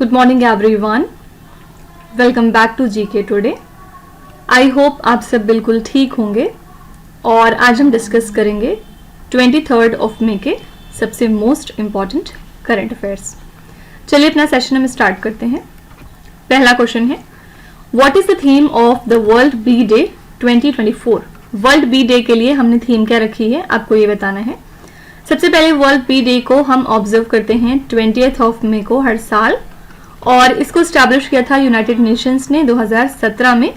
Good morning everyone, welcome back to GK today. I hope आप सब बिल्कुल ठीक होंगे और आज हम डिस्कस करेंगे 23 मई के सबसे मोस्ट इम्पॉर्टेंट करंट अफेयर्स। चलिए अपना सेशन हम स्टार्ट करते हैं। पहला क्वेश्चन है, what is the theme of the world bee day 2024? World bee day के लिए हमने थीम क्या रखी है, आपको ये बताना है। सबसे पहले वर्ल्ड बी डे को हम ऑब्जर्व करते हैं 20 मई को हर साल, और इसको स्टैब्लिश किया था यूनाइटेड नेशंस ने 2017 में।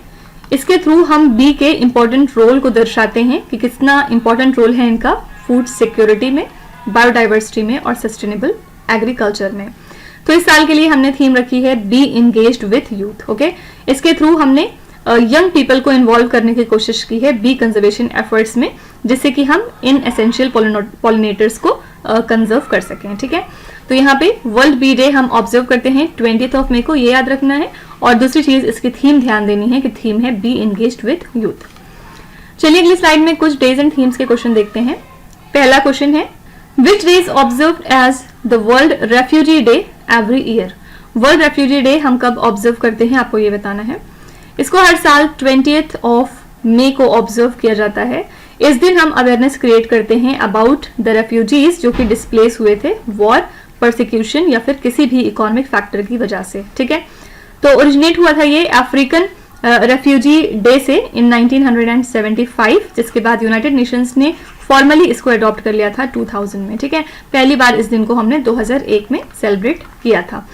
इसके थ्रू हम बी के इम्पोर्टेंट रोल को दर्शाते हैं कि कितना इम्पोर्टेंट रोल है इनका फूड सिक्योरिटी में, बायोडाइवर्सिटी में और सस्टेनेबल एग्रीकल्चर में। तो इस साल के लिए हमने थीम रखी है be engaged with youth. Okay, इसके थ्रू हमने यंग पीपल को इन्वॉल्व करने की कोशिश की है बी कंजर्वेशन एफर्ट्स में, जिससे कि हम इन एसेंशियल पॉलिनेटर्स को कंजर्व कर सकें। ठीक है, तो यहाँ पे वर्ल्ड बी डे हम ऑब्जर्व करते हैं 20 मई को, ये याद रखना है। और दूसरी चीज, इसकी थीम ध्यान देनी है कि थीम है बी इंगेज्ड विथ यूथ। चलिए अगली स्लाइड में कुछ डेज एंड थीम्स के क्वेश्चन देखते हैं। पहला क्वेश्चन है, which day is observe as the world refugee day every year? World refugee day हम कब ऑब्जर्व करते हैं, आपको ये बताना है। इसको हर साल 20 मई को ऑब्जर्व किया जाता है। इस दिन हम अवेयरनेस क्रिएट करते हैं अबाउट द रेफ्यूजीज जो कि डिस्प्लेस हुए थे वॉर, परसिक्यूशन या फिर किसी भी इकोनॉमिक फैक्टर की वजह से। ठीक है, तो ओरिजिनेट हुआ था ये अफ्रीकन रेफ्यूजी डे से इन 1975, जिसके बाद यूनाइटेड नेशंस ने फॉर्मली इसको अडॉप्ट कर लिया था 2000 में। ठीक है, पहली बार इस दिन को हमने 2001 में सेलिब्रेट किया था।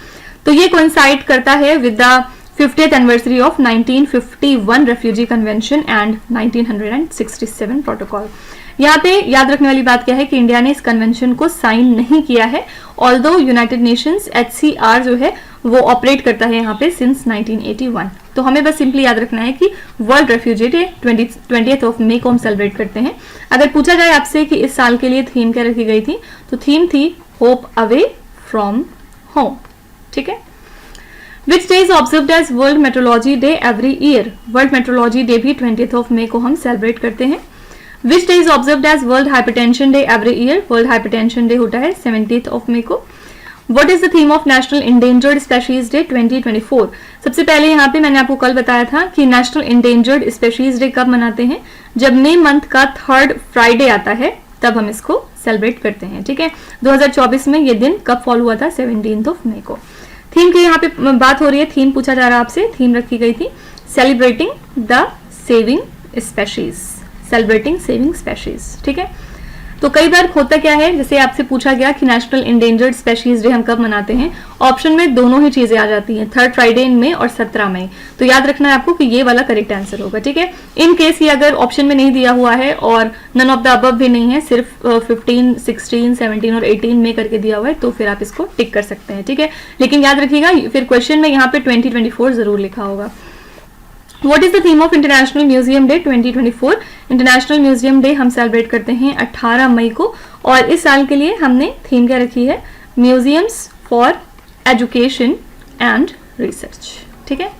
तो ये कोइंसाइड करता है with the 50th anniversary of 1951 refugee convention and 1967 protocol. यहाँ पे याद रखने वाली बात क्या है कि इंडिया ने इस कन्वेंशन को साइन नहीं किया है, ऑल्दो यूनाइटेड नेशंस HCR जो है वो ऑपरेट करता है यहाँ पे सिंस 1981। तो हमें बस सिंपली याद रखना है कि वर्ल्ड रेफ्यूजी डे 20th मई को हम सेलिब्रेट करते हैं। अगर पूछा जाए आपसे कि इस साल के लिए थीम क्या रखी गई थी, तो थीम थी होप अवे फ्रॉम होम। ठीक है, Which day is observed as World Meteorology Day every year? World Meteorology Day भी 20th मई को हम सेलिब्रेट करते हैं। Which day is observed as World Hypertension Day every year? World Hypertension Day होता है 17th मई को। What is the theme of National Endangered Species Day 2024? सबसे पहले यहाँ पे मैंने आपको कल बताया था कि National Endangered Species Day कब मनाते हैं, जब मई मंथ का 3rd फ्राइडे आता है, तब हम इसको सेलिब्रेट करते हैं। ठीक है, 2024 में ये दिन कब फॉल हुआ था, 17th मई को। थीम की यहाँ पे बात हो रही है, थीम पूछा जा रहा है आपसे, थीम रखी गई थी celebrating the saving species, celebrating saving species. ठीक है, तो कई बार होता क्या है, जैसे आपसे पूछा गया कि नेशनल इंडेंजर्ड स्पेशीज डे हम कब मनाते हैं, ऑप्शन में दोनों ही चीजें आ जाती हैं, 3rd फ्राइडे इन मई और 17 मई। तो याद रखना है आपको कि ये वाला करेक्ट आंसर होगा। ठीक है, इन केस ये अगर ऑप्शन में नहीं दिया हुआ है और नन ऑफ द अबव भी नहीं है, सिर्फ 15, 16, 17 और 18 में करके दिया हुआ है, तो फिर आप इसको टिक कर सकते हैं। ठीक है, लेकिन याद रखिएगा फिर क्वेश्चन में यहाँ पे 2024 जरूर लिखा होगा। What is the theme of International Museum Day 2024? International museum day हम सेलिब्रेट करते हैं 18 मई को, और इस साल के लिए हमने थीम क्या रखी है, museums for education and research. ठीक है,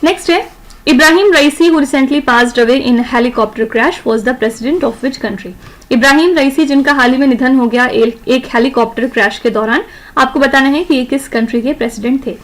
नेक्स्ट है, Ibrahim Raisi who recently passed away in helicopter crash was the president of which country? Ibrahim Raisi जिनका हाल ही में निधन हो गया एक हेलीकॉप्टर क्रैश के दौरान, आपको बताना है कि ये किस कंट्री के प्रेसिडेंट थे।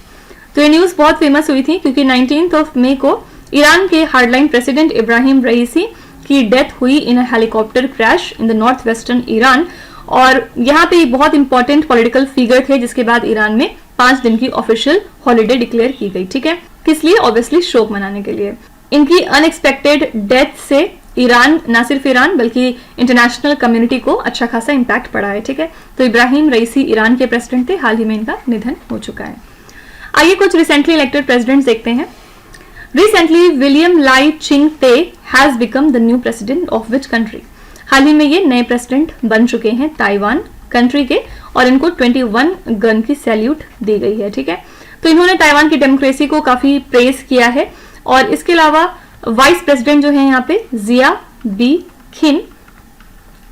तो ये न्यूज बहुत फेमस हुई थी क्योंकि 19th मई को ईरान के हार्डलाइन प्रेसिडेंट इब्राहिम रईसी की डेथ हुई in helicopter crash in the north western Iran, और यहाँ पे बहुत इंपॉर्टेंट पॉलिटिकल फिगर थे, जिसके बाद ईरान में 5 दिन की ऑफिशियल हॉलिडे डिक्लेयर की गई। ठीक है, किस लिए? ऑब्वियसली शोक मनाने के लिए। इनकी अनएक्सपेक्टेड डेथ से ईरान, ना सिर्फ ईरान बल्कि इंटरनेशनल कम्युनिटी को अच्छा खासा इम्पैक्ट पड़ा है। ठीक है, तो इब्राहिम रईसी ईरान के प्रेसिडेंट थे, हाल ही में इनका निधन हो चुका है। आइए कुछ रिसेंटली इलेक्टेड प्रेसिडेंट्स देखते हैं। Recently William Lai Ching te has become the new president of which country? हाल ही में ये नए प्रेसिडेंट बन चुके हैं ताइवान कंट्री के, और इनको 21 गन की सैल्यूट दी गई है। ठीक है, तो इन्होंने ताइवान की डेमोक्रेसी को काफी प्रेज किया है, और इसके अलावा वाइस प्रेसिडेंट जो है यहाँ पे जिया बी खिन,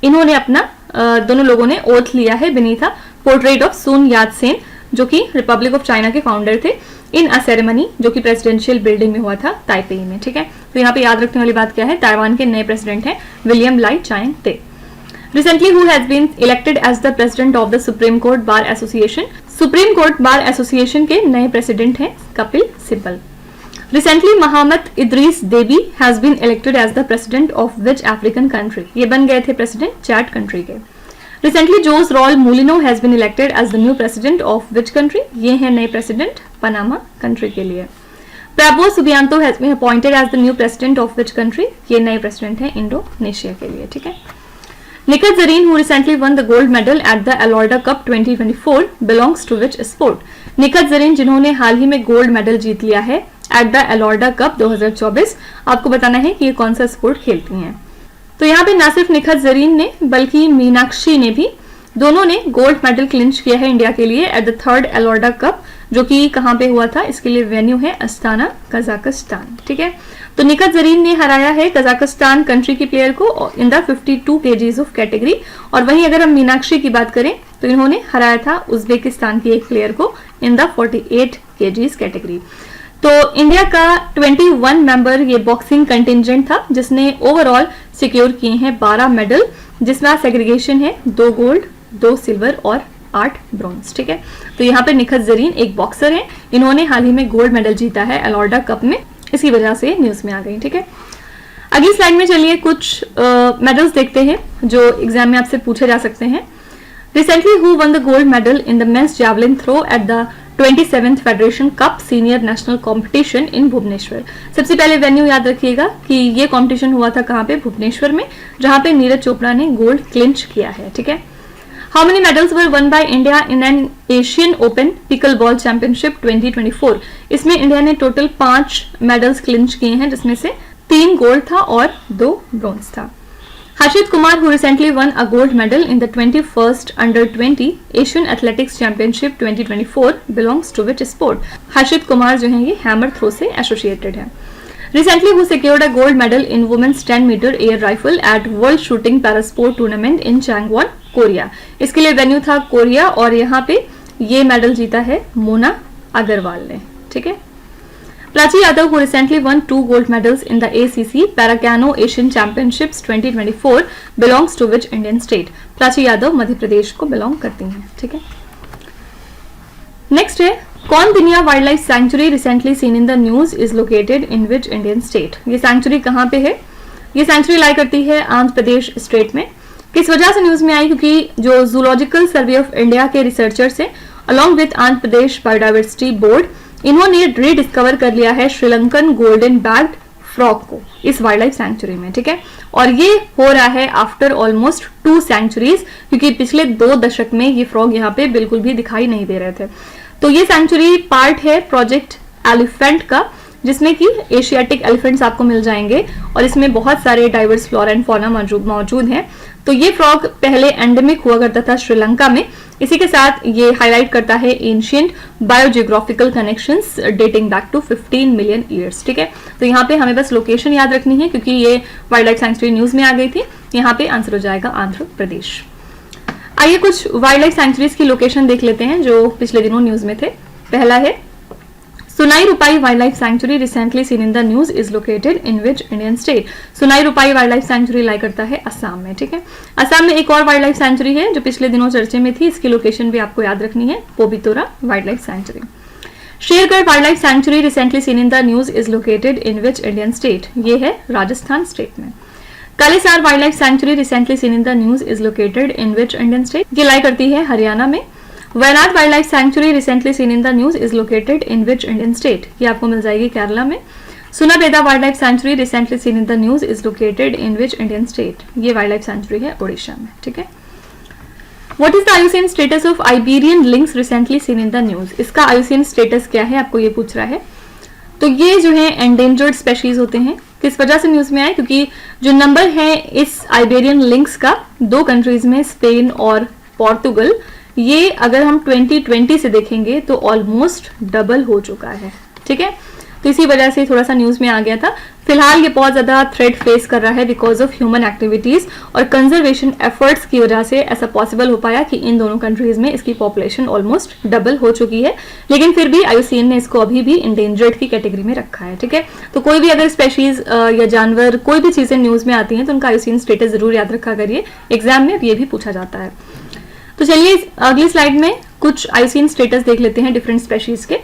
इन्होंने अपना दोनों लोगों ने ओथ लिया है beneath a portrait ऑफ सुन यात सेन, जो कि रिपब्लिक ऑफ चाइना के फाउंडर थे, इन अ सेरेमनी जो कि प्रेसिडेंशियल बिल्डिंग में हुआ था ताइपेई में। ठीक है, तो यहाँ पे याद रखने वाली बात क्या है, ताइवान के नए प्रेसिडेंट हैं विलियम लाई चांग ते। Recently, who has been elected as the president of the Supreme Court Bar Association? Supreme Court Bar Association के नए प्रेसिडेंट हैं Kapil Sibal. Recently, Mohammed Idris Deby has been elected as the president of which African country? ये बन गए थे president Chad country के. Recently, Jose Raul Mulino has been elected as the new president of which country? ये हैं नए president Panama country के लिए. Prabowo Subianto has been appointed as the new president of which country? ये नए president हैं Indonesia के लिए. ठीक है. Nikhil Zareen, who recently won the gold medal at the Alorda Cup 2024, belongs to which sport? Nikhat Zareen जिन्होंने हाल ही में गोल्ड मेडल जीत लिया है एट द एलोर्डा कप 2024, आपको बताना है कि ये कौन सा स्पोर्ट खेलती हैं. तो यहाँ पे ना सिर्फ निखत जरीन ने बल्कि मीनाक्षी ने भी, दोनों ने गोल्ड मेडल क्लिंच किया है इंडिया के लिए एट द थर्ड एलोर्डा कप, जो कि कहाँ पे हुआ था, इसके लिए वेन्यू है अस्ताना, कजाकिस्तान. ठीक है. तो निखत जरीन ने हराया है कजाकिस्तान कंट्री की प्लेयर को in the 52 kgs of category. और वहीं अगर हम मीनाक्षी की बात करें तो इन्होंने हराया था उज्बेकिस्तान की एक प्लेयर को इन द 48 kgs कैटेगरी. तो इंडिया का 21 मेंबर ये बॉक्सिंग कंटिंजेंट था जिसने ओवरऑल सिक्योर किए हैं 12 मेडल, जिसमें सेग्रीगेशन है 2 गोल्ड 2 सिल्वर और 8 ब्रॉन्ज. ठीक है. तो यहाँ पे निखत जरीन एक बॉक्सर हैं, इन्होंने हाल ही में गोल्ड मेडल जीता है एलोर्डा कप में, इसी वजह से न्यूज में आ गई. ठीक है. अगली स्लाइड में चलिए कुछ मेडल्स देखते हैं जो एग्जाम में आपसे पूछे जा सकते हैं. Recently who won the gold medal in the men's javelin throw at the 27th federation cup senior national competition in Bhubaneswar. सबसे पहले वेन्यू याद रखिएगा कि ये कॉम्पिटिशन हुआ था कहाँ पे, भुवनेश्वर में, जहां पे नीरज चोपड़ा ने गोल्ड क्लिंच किया है. ठीक है. How many medals were won by India in an Asian Open Pickleball Championship 2024? इसमें इंडिया ने टोटल 5 मेडल्स क्लिंच किए हैं, जिसमें से 3 गोल्ड था और 2 ब्रॉन्ज था. हर्षित Kumar, who recently won a gold medal in the 21st Under-20 Asian Athletics Championship 2024, belongs to which sport? हर्षित कुमार जो हैं ये हैमर थ्रो से एसोसिएटेड है. Recently, who secured a gold medal in women's 10-meter air rifle at World Shooting Parasport Tournament in Changwon, Korea. इसके लिए venue था Korea और यहाँ पे ये मेडल जीता है मोना अग्रवाल ने. ठीक है. Prachi Yadav, who recently won 2 gold medals in the ACC Paracano Asian Championships 2024, belongs to which Indian state? Prachi Yadav Madhya Pradesh को बिलोंग करती हैं. ठीक है. नेक्स्ट है कौन दुनिया wild life sanctuary recently seen in the news is located in which Indian state? ये sanctuary कहाँ पे है? ये सैंक्चुरी लाई करती है आंध्र प्रदेश स्टेट में. किस वजह से न्यूज में आई? क्योंकि जो जूलॉजिकल सर्वे ऑफ इंडिया के रिसर्चर्स हैं along with Andhra Pradesh biodiversity board, इन्होंने रीडिस्कवर कर लिया है श्रीलंकन गोल्डन बैग्ड फ्रॉग को इस वाइल्ड लाइफ सैंक्चुरी में. ठीक है. और ये हो रहा है आफ्टर ऑलमोस्ट 2 सेंचुरीज, क्योंकि पिछले 2 दशक में ये फ्रॉग यहाँ पे बिल्कुल भी दिखाई नहीं दे रहे थे. तो ये सैंक्चुरी पार्ट है प्रोजेक्ट एलिफेंट का, जिसमें कि एशियाटिक एलिफेंट्स आपको मिल जाएंगे और इसमें बहुत सारे डाइवर्स फ्लोरा एंड फौना मौजूद हैं. तो ये फ्रॉग पहले एंडेमिक हुआ करता था श्रीलंका में. इसी के साथ ये हाईलाइट करता है ancient biogeographical connections dating back to 15 million years. ठीक है. तो यहाँ पे हमें बस लोकेशन याद रखनी है क्योंकि ये वाइल्ड लाइफ सैंक्चुरी न्यूज में आ गई थी. यहाँ पे आंसर हो जाएगा आंध्र प्रदेश. आइए कुछ वाइल्ड लाइफ सैंक्चुरीज की लोकेशन देख लेते हैं जो पिछले दिनों न्यूज में थे. पहला है सुनाई रुपाई wild life sanctuary recently seen in the news is located in which Indian state? सुनाई रुपाई वाइल्ड लाइफ सैंक्चुरी लाई करता है असम में. ठीक है. असम में एक और वाइल्ड लाइफ सैंक्चुरी है जो पिछले दिनों चर्चे में थी, इसकी लोकेशन भी आपको याद रखनी है, Pobitora wild life sanctuary. Shergarh wild life sanctuary recently seen in the news is located in which Indian state? ये है राजस्थान स्टेट में. Kalisar wild life sanctuary recently seen in the news is located in which Indian state? ये lie करती है हरियाणा में. Wayanad wild life sanctuary recently seen in the news is located in which Indian state? ये आपको मिल जाएगी केरला में. सुनाबेदा wild life sanctuary recently seen in the news is located in which Indian state? ये वाइल्ड लाइफ सैंक्चुरी है ओडिशा में. ठीक है. What is the IUCN status of Iberian lynx recently seen in the news? इसका आयुसीन स्टेटस क्या है, आपको ये पूछ रहा है. तो ये जो है एंडेंजर्ड स्पेशीज होते हैं. किस वजह से न्यूज में आए? क्योंकि जो नंबर है इस आइबेरियन लिंक्स का 2 कंट्रीज में, स्पेन और पोर्तुगल, ये अगर हम 2020 से देखेंगे तो ऑलमोस्ट डबल हो चुका है. ठीक है. तो इसी वजह से थोड़ा सा न्यूज में आ गया था। फिलहाल ये बहुत ज्यादा थ्रेट फेस कर रहा है बिकॉज ऑफ ह्यूमन एक्टिविटीज और कंजर्वेशन एफर्ट्स की वजह से ऐसा पॉसिबल हो पाया कि इन दोनों कंट्रीज में इसकी पॉपुलेशन ऑलमोस्ट डबल हो चुकी है, लेकिन फिर भी IUCN ने इसको अभी भी इंडेंजर्ड की कैटेगरी में रखा है। ठीक है, तो कोई भी अगर स्पेशीज या जानवर कोई भी चीजें न्यूज में आती हैं तो उनका IUCN स्टेटस जरूर याद रखा करिए, एग्जाम में ये भी पूछा जाता है। तो चलिए अगली स्लाइड में कुछ IUCN स्टेटस देख लेते हैं डिफरेंट स्पेशीज के।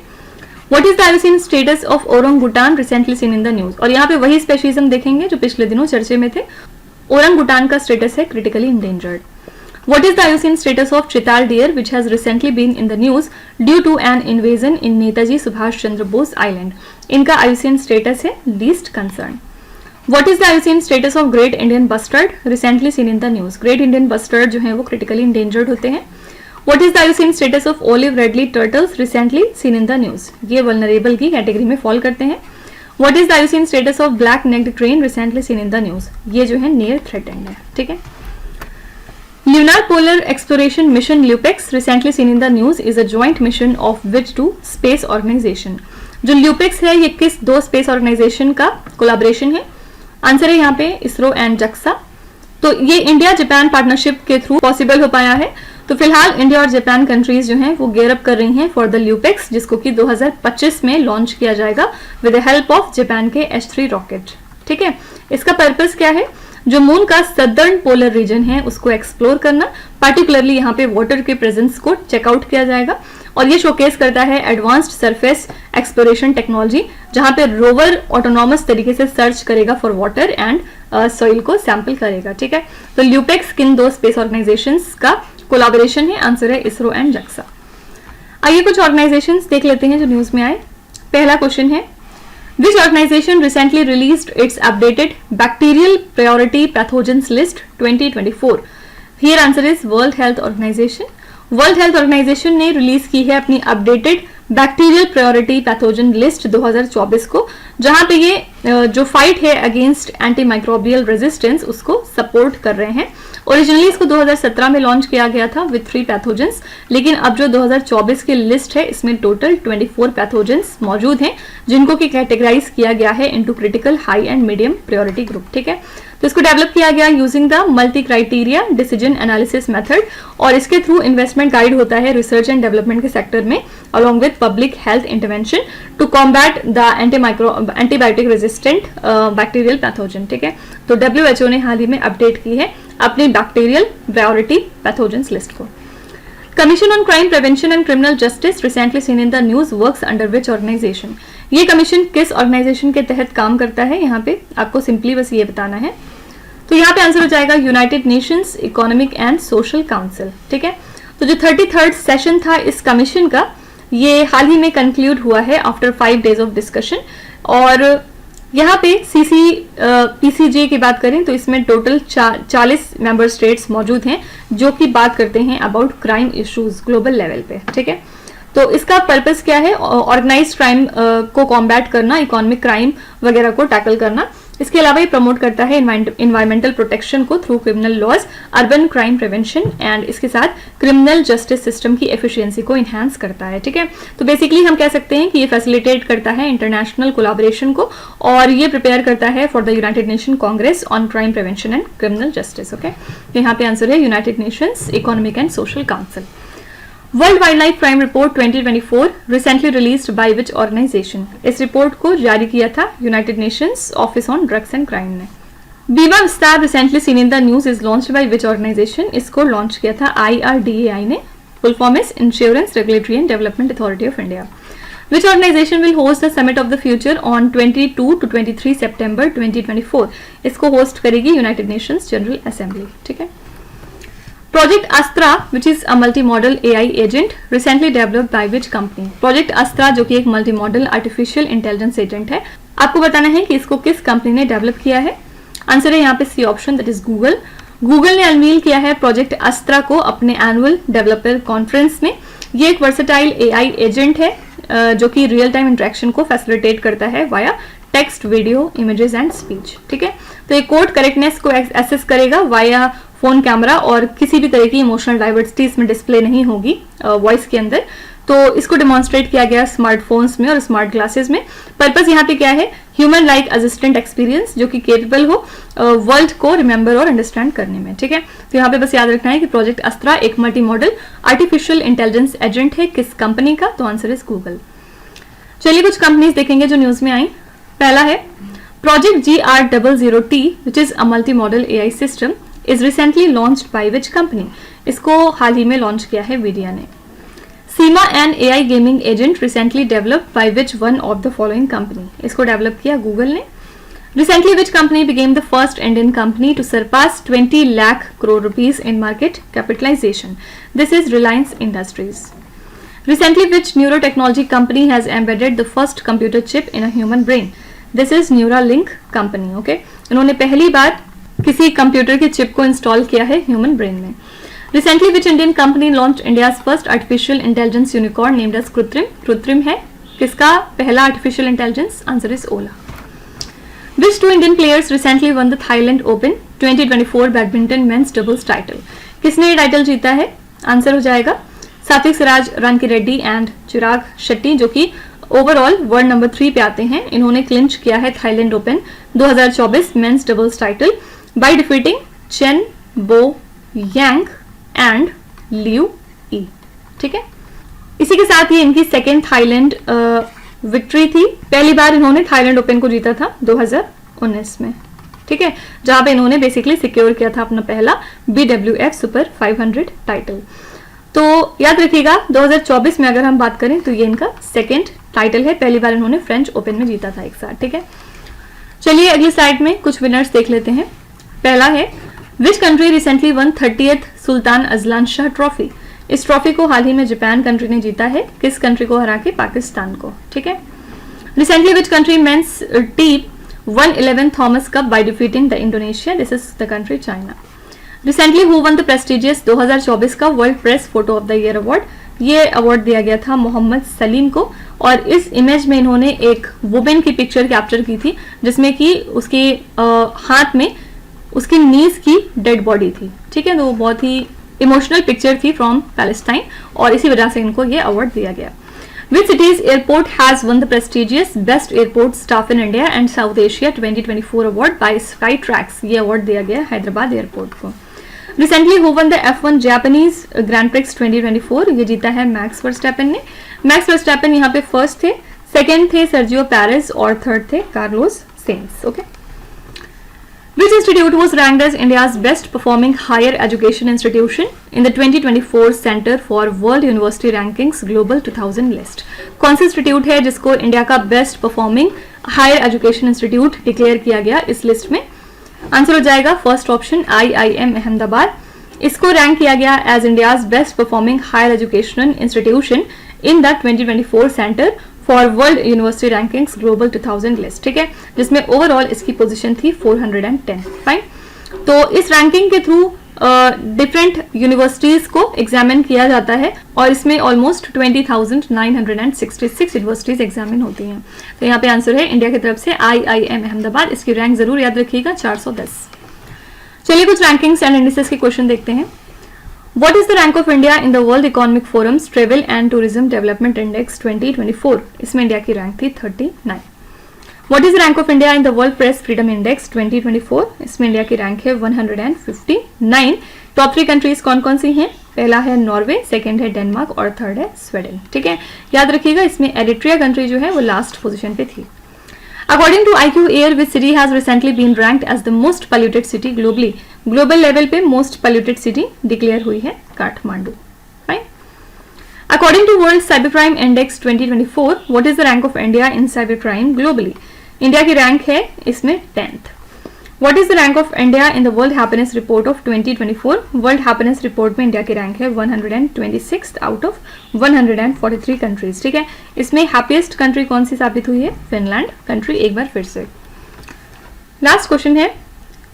What is the IUCN status of orangutan recently seen in the news? और यहाँ पे वही स्पेशीज हम देखेंगे जो पिछले दिनों चर्चे में थे। ओरंगुटान का स्टेटस है critically endangered. What is the IUCN status of chital deer which has recently been in the news due to an invasion in Netaji Subhash Chandra Bose Island? इनका IUCN status है least concern. What is the IUCN status of Great Indian Bustard recently seen in the news? Great Indian Bustard जो है वो critically endangered होते हैं। What is the IUCN status of olive redleaf turtles recently seen in the news? ये vulnerable की category में fall करते हैं। What is the IUCN status of black necked crane recently seen in the news? ये जो है near threatened है। ठीक है, Lunar Polar Exploration Mission LUPEX recently seen in the news is a joint mission of which two space organization? जो LUPEX है ये किस दो स्पेस ऑर्गेनाइजेशन का कोलैबोरेशन है? आंसर है यहाँ पे इसरो एंड JAXA। तो ये इंडिया जापान पार्टनरशिप के थ्रू पॉसिबल हो पाया है। तो फिलहाल इंडिया और जापान कंट्रीज जो हैं वो गेयर अप कर रही हैं फॉर द ल्यूपेक्स, जिसको कि 2025 में लॉन्च किया जाएगा with the help of Japan के H3 रॉकेट। ठीक है, इसका पर्पस क्या है? जो मून का सदर्न पोलर रीजन है उसको एक्सप्लोर करना, पार्टिकुलरली यहाँ पे वाटर के प्रेजेंस को चेकआउट किया जाएगा और ये शोकेस करता है एडवांस्ड सरफेस एक्सप्लोरेशन टेक्नोलॉजी, जहाँ पे रोवर ऑटोनॉमस तरीके से सर्च करेगा फॉर वाटर एंड सॉइल को सैंपल करेगा। ठीक है, तो ल्यूपेक्स किन दो स्पेस ऑर्गेनाइजेशंस का कोलैबोरेशन है? आंसर है इसरो एंड JAXA। आइए कुछ ऑर्गेनाइजेशंस देख लेते हैं जो न्यूज में आए। पहला क्वेश्चन है, Which organization recently released its updated bacterial priority pathogens list 2024? Here answer is World Health Organization. World Health Organization ने रिलीज की है अपनी updated bacterial priority pathogen list 2024 को, जहां पे ये जो फाइट है अगेंस्ट एंटीमाइक्रोबियल रेजिस्टेंस उसको सपोर्ट कर रहे हैं। ओरिजिनली इसको 2017 में लॉन्च किया गया था विद 3 पैथोजेंस, लेकिन अब जो 2024 की लिस्ट है इसमें टोटल 24 पैथोजेंस मौजूद हैं, जिनको कि कैटेगराइज किया गया है into critical, high and medium priority group. ठीक है, तो इसको डेवलप किया गया using the multi criteria decision analysis method और इसके थ्रू इन्वेस्टमेंट गाइड होता है रिसर्च एंड डेवलपमेंट के सेक्टर में along with public health intervention to combat the antibiotic resistant bacterial pathogen. ठीक है, तो WHO ने हाल ही में अपडेट की है अपनी बैक्टीरियल प्रायोरिटी पैथोजेंस लिस्ट को। Commission on crime prevention and criminal justice recently seen in the news works under which organisation? ये कमीशन किस ऑर्गेनाइजेशन के तहत काम करता है? यहाँ पे आपको सिंपली बस ये बताना है। तो यहाँ पे आंसर हो जाएगा United Nations economic and social council. ठीक है, तो जो 33rd सेशन था इस कमीशन का ये हाल ही में कंक्लूड हुआ है आफ्टर 5 days ऑफ डिस्कशन। और यहाँ पे PCJ की बात करें तो इसमें टोटल 40 मेंबर स्टेट्स मौजूद हैं जो कि बात करते हैं about crime issues global level पे। ठीक है, तो इसका पर्पस क्या है? ऑर्गेनाइज्ड क्राइम को कॉम्बैट करना, इकोनॉमिक क्राइम वगैरह को टैकल करना। इसके अलावा ये प्रमोट करता है इन्वायरमेंटल प्रोटेक्शन को through criminal laws, urban crime prevention and इसके साथ क्रिमिनल जस्टिस सिस्टम की एफिशिएंसी को इन्हांस करता है। ठीक है, तो बेसिकली हम कह सकते हैं कि ये फैसिलिटेट करता है इंटरनेशनल कोलैबोरेशन को और ये प्रिपेयर करता है for the United Nation congress on crime prevention and criminal justice. Okay, तो यहाँ पे आंसर है United Nations economic and social council. World wild life crime report 2024 recently released by which organisation? इस रिपोर्ट को जारी किया था United Nations office on drugs and crime ने। Bima Vistaar recently seen in the news is launched by which organisation? इसको launch किया था IRDAI ने। Full form is insurance regulatory and development authority of India. Which organization will host the Summit of the Future on 22 to 23 September 2024? इसको host करेगी United Nations general assembly. ठीक है, Project Astra, which is a multi-modal AI agent, recently developed by which company? Project Astra जो कि एक multi-modal artificial intelligence agent है, आपको बताना है कि इसको किस कंपनी ने डेवलप किया है। आंसर है यहाँ पे C option, that is Google. Google ने अनवील किया है प्रोजेक्ट अस्त्रा को अपने एनुअल डेवलपर कॉन्फ्रेंस में। ये एक वर्सेटाइल AI एजेंट है जो कि रियल टाइम इंटरेक्शन को फैसिलिटेट करता है via text, video, images and speech. ठीक है, तो ये कोड करेक्टनेस को एसेस करेगा वाया फोन कैमरा और किसी भी तरह की इमोशनल डाइवर्सिटी इसमें डिस्प्ले नहीं होगी वॉइस के अंदर। तो इसको डेमोन्स्ट्रेट किया गया स्मार्टफोन्स में और स्मार्ट ग्लासेस में। पर्पस यहाँ पे क्या है, ह्यूमन लाइक असिस्टेंट एक्सपीरियंस जो कि केपेबल हो वर्ल्ड को रिमेंबर और अंडरस्टैंड करने में। ठीक है, तो यहाँ पे बस याद रखना है कि प्रोजेक्ट अस्त्रा एक multi modal artificial intelligence agent है। किस कंपनी का? तो आंसर इज गूगल। चलिए कुछ कंपनीज देखेंगे जो न्यूज में आई। पहला है project GR000T which is a multi modal AI system is recently launched by which company? इसको हाल ही में लॉन्च किया है वीडिया ने। SIMA an AI gaming agent recently developed by which one of the following company? इसको develop किया Google ने। Recently which company became the first Indian company to surpass 20 lakh crore rupees in market capitalisation? This is Reliance Industries. Recently, which neurotechnology company has embedded the first computer chip in a human brain? This is Neuralink company. Okay, इन्होंने पहली बार किसी computer के chip को install किया है human brain में। Recently, which Indian company launched India's first artificial intelligence unicorn named as कृत्रिम? कृत्रिम है किसका पहला artificial intelligence? Answer is Ola. Which two Indian players recently won the Thailand Open 2024 badminton men's doubles title? किसने ये title जीता है? Answer हो जाएगा सात्विक सिराज, रनकी रेड्डी एंड चिराग शेट्टी जो कि ओवरऑल वर्ल्ड नंबर 3 पे आते हैं। इन्होंने क्लिंच किया है Thailand open 2024 men's doubles title by defeating chain बो यांग एंड लियू ई। ठीक है, इसी के साथ ये इनकी सेकेंड थाईलैंड विक्ट्री थी। पहली बार इन्होंने थाईलैंड ओपन को जीता था 2019 में। ठीक है, जहां पे इन्होंने बेसिकली सिक्योर किया था अपना पहला BWF सुपर 500 टाइटल। तो याद रखिएगा 2024 में अगर हम बात करें तो ये इनका सेकेंड टाइटल है। पहली बार इन्होंने फ्रेंच ओपन में जीता था एक साथ। ठीक है, चलिए अगली स्लाइड में कुछ विनर्स देख लेते हैं। पहला है which country recently one 30th Sultan Azlan Shah trophy? इस ट्रॉफी को हाल ही में जापान कंट्री ने जीता है। किस कंट्री को हरा के? पाकिस्तान को। ठीक है, recently which country men's team one 11 Thomas cup by defeating the Indonesia? This is the country China. Recently who won the prestigious 2024 का world press photo of the year award? ये अवार्ड दिया गया था मोहम्मद सलीम को और इस इमेज में इन्होंने एक वुमेन की पिक्चर कैप्चर की थी जिसमें कि उसके हाथ में उसकी नीज की डेड बॉडी थी। ठीक है, तो वो बहुत ही इमोशनल पिक्चर थी फ्रॉम पैलेस्टाइन और इसी वजह से इनको ये अवार्ड दिया गया। Which city's airport has won the prestigious Best Airport Staff in India and South Asia 2024 award by Skytrax? ये अवार्ड दिया गया हैदराबाद एयरपोर्ट को। Recently who won the F1 Japanese Grand Prix 2024? ये जीता है मैक्स वर्स्टैपेन ने। मैक्स वर्स्टैपेन यहाँ पे फर्स्ट थे, सेकेंड थे सर्जियो पेरेज और थर्ड थे Carlos sense. Okay, Which institute was ranked as India's best performing higher education institution in the 2024 Center for World University Rankings Global 2000 list? कौन सा institute है जिसको इंडिया का best performing higher education institute declare किया गया इस list में? Answer हो जाएगा फर्स्ट ऑप्शन IIM अहमदाबाद। इसको रैंक किया गया as India's best performing higher education institution in the 2024 centre for world university rankings global 2000 list. ठीक है, जिसमें ओवरऑल इसकी पोजीशन थी 410। फाइन, तो इस रैंकिंग के थ्रू डिफरेंट यूनिवर्सिटीज को एग्जामिन किया जाता है और इसमें ऑलमोस्ट 20,966 यूनिवर्सिटीज एग्जामिन होती हैं। तो यहाँ पे आंसर है इंडिया की तरफ से IIM अहमदाबाद। इसकी रैंक जरूर याद रखिएगा 410। चलिए कुछ रैंकिंग्स एंड इंडिसेस के क्वेश्चन देखते हैं। What is the rank of India in the World Economic Forum's Travel and Tourism Development Index 2024? इसमें इंडिया की रैंक थी 39। What is the rank of India in the World Press Freedom Index 2024? इसमें India की rank है 159। Top 3 countries कौन कौन सी हैं? पहला है नॉर्वे, सेकंड है डेनमार्क और थर्ड है स्वीडन। ठीक है, याद रखिएगा इसमें एरिट्रिया कंट्री जो है वो लास्ट पोजीशन पे थी। According to IQ Air, which city has recently been ranked as the most polluted city globally? Global level पे मोस्ट पॉल्यूटेड सिटी डिक्लेयर हुई है Kathmandu. Fine. According to world cyber crime index 2024, what is the rank of India in cyber crime globally? India की rank है इसमें 10th। What is the rank of India in the world happiness report of 2024? World happiness report में India की rank है 126 out of 143 countries. ठीक है, इसमें happiest country कौन सी साबित हुई है? Finland country. एक बार फिर से लास्ट क्वेश्चन है,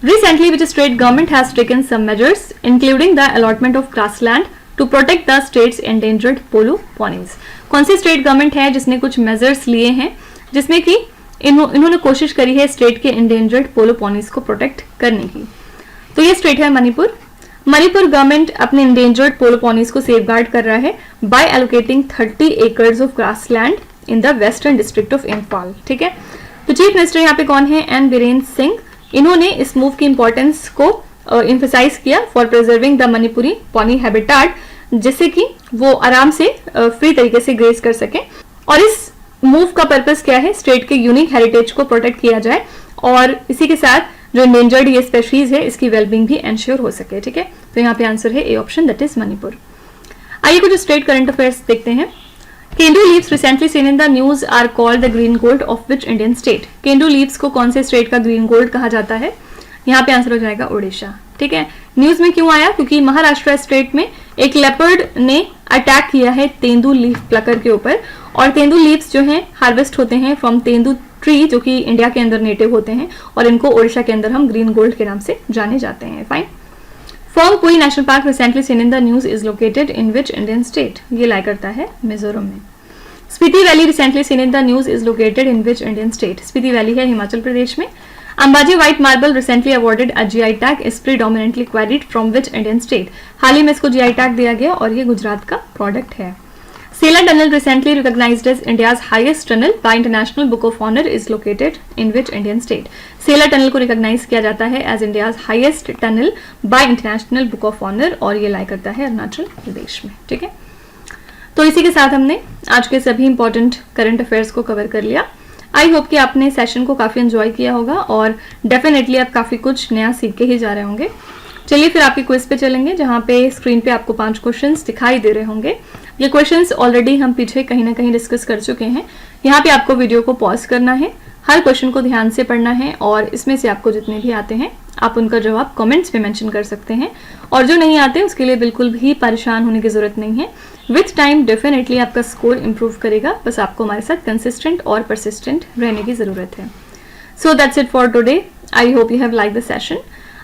recently which state government has taken some measures including the allotment of grassland to protect the state's endangered polo ponies? कौन सी स्टेट गवर्नमेंट है जिसने कुछ मेजर्स लिए हैं जिसमें कि इन्होंने कोशिश करी है स्टेट के एंडेंजर्ड पोलो पॉनीज को प्रोटेक्ट करने की? तो ये स्टेट है मणिपुर। मणिपुर गवर्नमेंट अपने इंडेंजर्ड पोलो पॉनीज को सेफगार्ड कर रहा है by allocating 30 acres of grass land in the western district of Imphal. ठीक है, तो चीफ मिनिस्टर यहाँ पे कौन है? एन बीरेन सिंह। इन्होंने इस मूव की इंपॉर्टेंस को एम्फसाइज किया for preserving the Manipuri pony habitat, जिससे कि वो आराम से फ्री तरीके से ग्रेज कर सके। और इस मूव का पर्पस क्या है? स्टेट के यूनिक हेरिटेज को प्रोटेक्ट किया जाए और इसी के साथ जो इंडेंजर्ड ये स्पेशीज है इसकी वेलबींग भी एंश्योर हो सके। ठीक है, तो यहाँ पे आंसर है A option, that is Manipur. आइए कुछ स्टेट करंट अफेयर्स देखते हैं। Kendu leaves recently seen in the news are called the green gold of which Indian state? Kendu leaves को कौन से स्टेट का ग्रीन गोल्ड कहा जाता है? यहाँ पे आंसर हो जाएगा उड़ीसा। ठीक है, न्यूज में क्यों आया? क्योंकि महाराष्ट्र स्टेट में एक लेपर्ड ने अटैक किया है तेंदू लीफ प्लकर के ऊपर, और तेंदू लीव्स जो हैं हार्वेस्ट होते हैं फ्रॉम तेंदू ट्री, जो कि इंडिया के अंदर नेटिव होते हैं, और इनको उड़ीसा के अंदर हम ग्रीन गोल्ड के नाम से जाने जाते हैं। Fine. Phawngpui national park recently seen in the news is located in which Indian state? ये लाई करता है मिजोरम में। Spiti valley recently seen in the news is located in which Indian state? Spiti valley है हिमाचल प्रदेश में। Ambaji white marble recently awarded a GI tag is predominantly quarried from which Indian state? हाल ही में इसको जीआई टैग दिया गया और ये गुजरात का प्रोडक्ट है। Sela tunnel recently recognised as India's highest tunnel by International Book of Honour is located in which Indian state? Sela tunnel को रिकॉग्नाइज किया जाता है as India's highest tunnel by International Book of Honour, और ये लाई करता है अरुणाचल प्रदेश में। ठीक है, तो इसी के साथ हमने आज के सभी इंपॉर्टेंट करंट अफेयर्स को कवर कर लिया। आई होप कि आपने सेशन को काफी एंजॉय किया होगा और डेफिनेटली आप काफी कुछ नया सीख के ही जा रहे होंगे। चलिए फिर आपके क्विज पे चलेंगे, जहां पे स्क्रीन पे आपको 5 क्वेश्चंस दिखाई दे रहे होंगे। ये क्वेश्चंस ऑलरेडी हम पीछे कहीं ना कहीं डिस्कस कर चुके हैं। यहाँ पे आपको वीडियो को पॉज करना है, हर क्वेश्चन को ध्यान से पढ़ना है, और इसमें से आपको जितने भी आते हैं आप उनका जवाब कमेंट्स में मेंशन कर सकते हैं, और जो नहीं आते उसके लिए बिल्कुल भी परेशान होने की जरूरत नहीं है। विथ टाइम डेफिनेटली आपका स्कोर इंप्रूव करेगा, बस आपको हमारे साथ कंसिस्टेंट और परसिस्टेंट रहने की जरूरत है। So that's it for today. I hope you have like the session.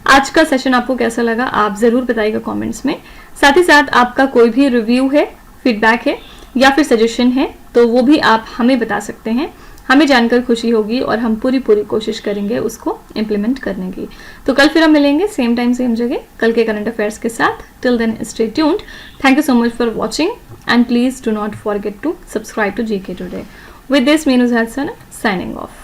आज का सेशन आपको कैसा लगा आप जरूर बताइएगा कमेंट्स में। साथ ही साथ आपका कोई भी रिव्यू है, फीडबैक है या फिर सजेशन है तो वो भी आप हमें बता सकते हैं। हमें जानकर खुशी होगी और हम पूरी कोशिश करेंगे उसको इम्प्लीमेंट करने की। तो कल फिर हम मिलेंगे सेम टाइम सेम जगह कल के करंट अफेयर्स के साथ। Till then stay tuned. Thank you so much for watching and please do not forget to subscribe to GK today. With this Meenu Hasan signing of.